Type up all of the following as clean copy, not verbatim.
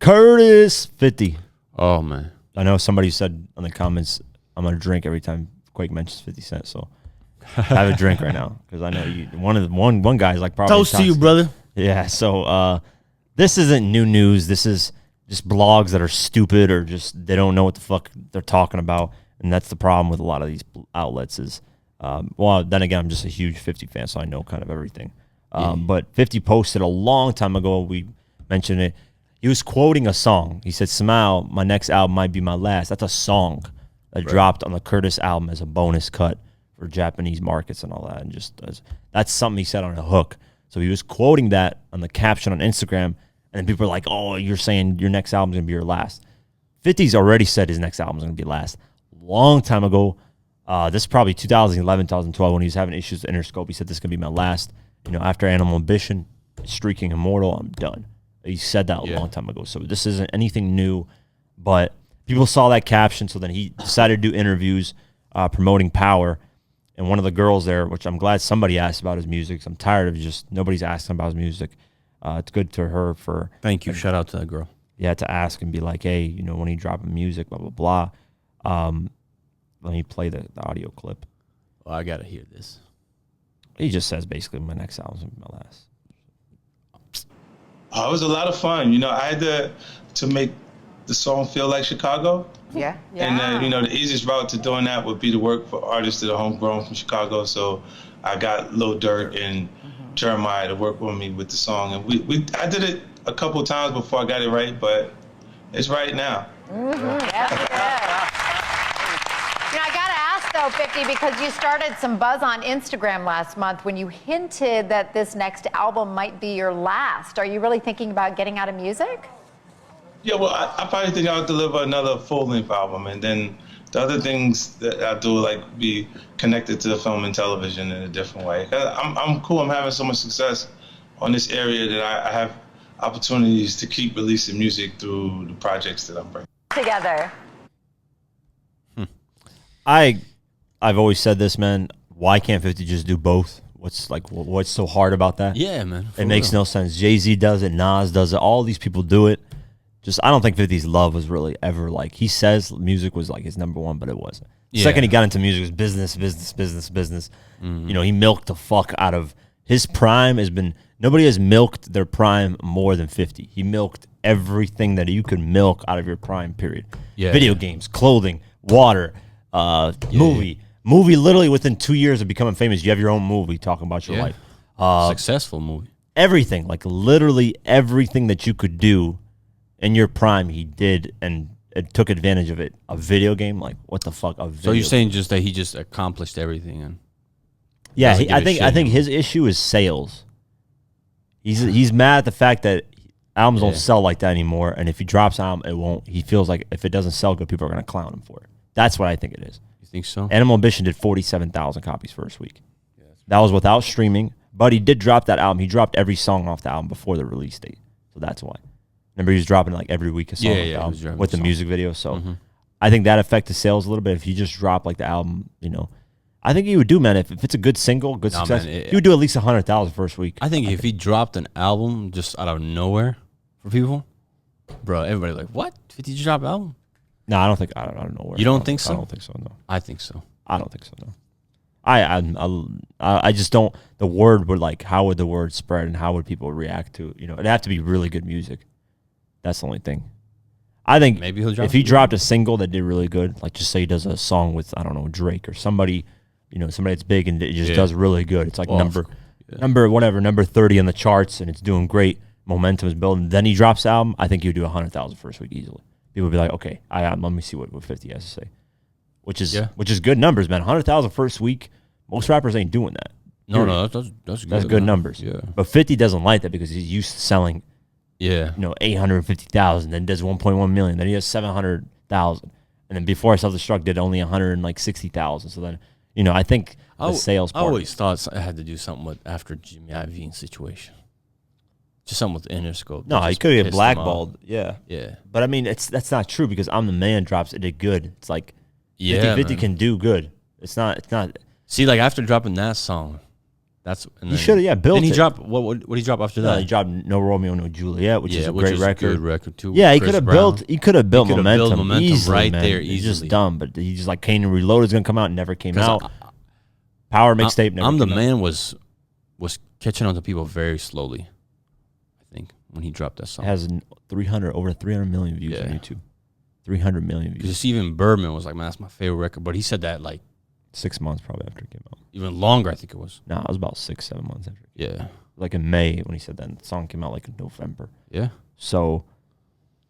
Curtis 50. Oh man, I know somebody said in the comments, I'm gonna drink every time Quake mentions 50 Cent. So have a drink right now because I know you. One guy's like probably toast to you, brother. Yeah. So this isn't new news. This is just blogs that are stupid or just they don't know what the fuck they're talking about, and that's the problem with a lot of these outlets. Is well, then again, I'm just a huge 50 fan, so I know kind of everything. But 50 posted a long time ago. We mentioned it. He was quoting a song. He said, "Somehow my next album might be my last." That's a song that dropped on the Curtis album as a bonus cut for Japanese markets and all that. And just that's something he said on a hook. So he was quoting that on the caption on Instagram, and people are like, "Oh, you're saying your next album's gonna be your last." 50's already said his next album's gonna be last. Long time ago. This is probably 2011, 2012 when he was having issues with Interscope. He said this is gonna be my last. You know, after Animal Ambition, Streaking Immortal, I'm done. He said that a long time ago. So this isn't anything new, but people saw that caption. So then he decided to do interviews promoting Power. And one of the girls there, which I'm glad somebody asked about his music. I'm tired of just nobody's asking about his music. It's good to her for. Thank you. Shout out to that girl. Yeah, to ask and be like, hey, you know, when you dropping music, blah, blah, blah. Let me play the audio clip. Well, I got to hear this. He just says basically my next album's going to be my last. It was a lot of fun. You know, I had to make the song feel like Chicago. Yeah. And, you know, the easiest route to doing that would be to work for artists that are homegrown from Chicago. So I got Lil Durk and Jeremiah to work with me with the song. And I did it a couple times before I got it right, but it's right now. You know, I got to ask, though, 50, because you started some buzz on Instagram last month when you hinted that this next album might be your last. Are you really thinking about getting out of music? Yeah, well, I probably think I'll deliver another full-length album, and then the other things that I do, like, be connected to film and television in a different way. I'm cool. I'm having so much success on this area that I have opportunities to keep releasing music through the projects that I'm bringing together. I've always said this, man. Why can't 50 just do both? What's so hard about that? Yeah, man. It makes no sense. Jay-Z does it. Nas does it. All these people do it. Just I don't think 50's love was really ever like he says music was like his number one, but it wasn't. The second he got into music, it was business. You know, he milked the fuck out of his prime. Has been nobody has milked their prime more than 50. He milked everything that you could milk out of your prime period. Video games, clothing, water. Movie. Literally within 2 years of becoming famous, you have your own movie talking about your life. Successful movie. Everything, like literally everything that you could do in your prime, he did and it took advantage of it. A video game, like what the fuck? So you're saying just that he just accomplished everything? And yeah, I think his issue is sales. He's mad at the fact that albums don't sell like that anymore, and if he drops an album, it won't. He feels like if it doesn't sell good, people are gonna clown him for it. That's what I think it is. You think so? Animal Ambition did 47,000 copies first week. That was without streaming, but he did drop that album. He dropped every song off the album before the release date, so that's why. Remember, he was dropping like every week a song with the music video. So I think that affected sales a little bit. If he just dropped like the album, you know, I think he would do, man. If it's a good single, good success, he would do at least 100,000 first week. I think if he dropped an album just out of nowhere for people, bro, everybody like, what? 50 drop album? No, I don't think. I don't know where. You don't think so? I don't think so. No, I think so. I don't think so. No, I just don't. The word would like. How would the word spread, and how would people react to? You know, it'd have to be really good music. That's the only thing. I think maybe he'll drop if he dropped a single that did really good, like just say he does a song with I don't know Drake or somebody, you know, somebody that's big and it just does really good. It's like number 30 on the charts, and it's doing great. Momentum is building. Then he drops the album. I think he'd do 100,000 first week easily. People would be like, okay, let me see what 50 has to say, which is good numbers, man. 100,000 first week. Most rappers ain't doing that. No, that's good numbers. Yeah, but 50 doesn't like that because he's used to selling. Yeah, you know, 850,000, then does 1.1 million, then he has 700,000, and then before Self-Destruct did only 160,000. So then, you know, I think the sales part. I always thought it had to do something with after Jimmy Iovine situation. Just something with Interscope. No, he could get blackballed. Yeah. Yeah. But I mean, that's not true because I'm the Man drops it did good. It's like 50 man. can do good. It's not. See, like after dropping that song, And He should have, yeah, built Then he it. dropped what did he drop after that? He dropped No Romeo, No Juliet, which is a which great is record. a good record too. Yeah, he Chris could have Brown. built. He could have built could have momentum, built momentum easily, right man. there He's just easily. dumb, but he's just like Kane and Reloaded is gonna come out, never came 'Cause out. Power mixtape never. I'm the came out. man was catching on to people very slowly. I think when he dropped that song, It has over 300 million views on Yeah. YouTube. 300 million views. because Steven Birdman was like, man, that's my favorite record. But he said that like 6 months probably after it came out. even longer. I think it was. No, it was about 6-7 months after. Yeah, Like in May when he said that. And the song came out like in November. yeah. So,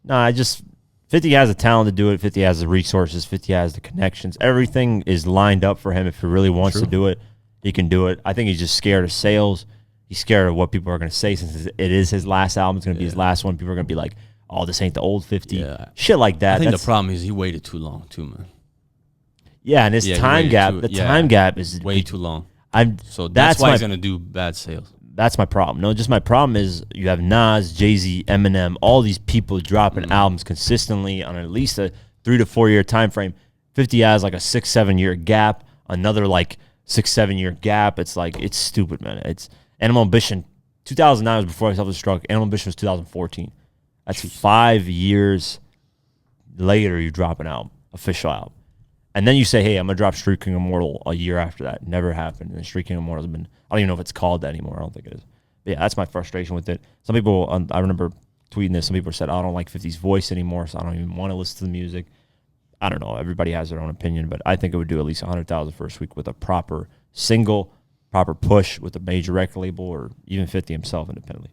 I just 50 has the talent to do it. 50 has the resources. 50 has the connections. Everything is lined up for him. If he really wants True. to do it, he can do it. I think he's just scared of sales. He's scared of what people are going to say since it is his last album. It's going to be his last one. People are going to be like, "Oh, this ain't the old 50." Yeah. Shit like that. I think the That's- problem is he waited too long too, man. yeah, and his Yeah, he time waited gap. too- The yeah. time gap is Way too long. So That's that's why my he's gonna do bad sales. That's my problem. No, just my problem is you have Nas, Jay-Z, Eminem, all these people dropping albums consistently on at least a 3 to 4 year time frame. 50 has like a 6-7 year gap, another like 6-7 year gap. It's like it's stupid, man. It's Animal Ambition. 2009 was before I self-destruct. Animal Ambition was 2014. That's 5 years later you drop an album, official album. And then you say, hey, I'm going to drop Street King Immortal a year after that. Never happened. And Street King Immortal has been, I don't even know if it's called that anymore. I don't think it is. But yeah, that's my frustration with it. Some people, I remember tweeting this, some people said, I don't like 50's voice anymore, so I don't even want to listen to the music. I don't know. Everybody has their own opinion, but I think it would do at least 100,000 first week with a proper single, proper push with a major record label, or even 50 himself independently.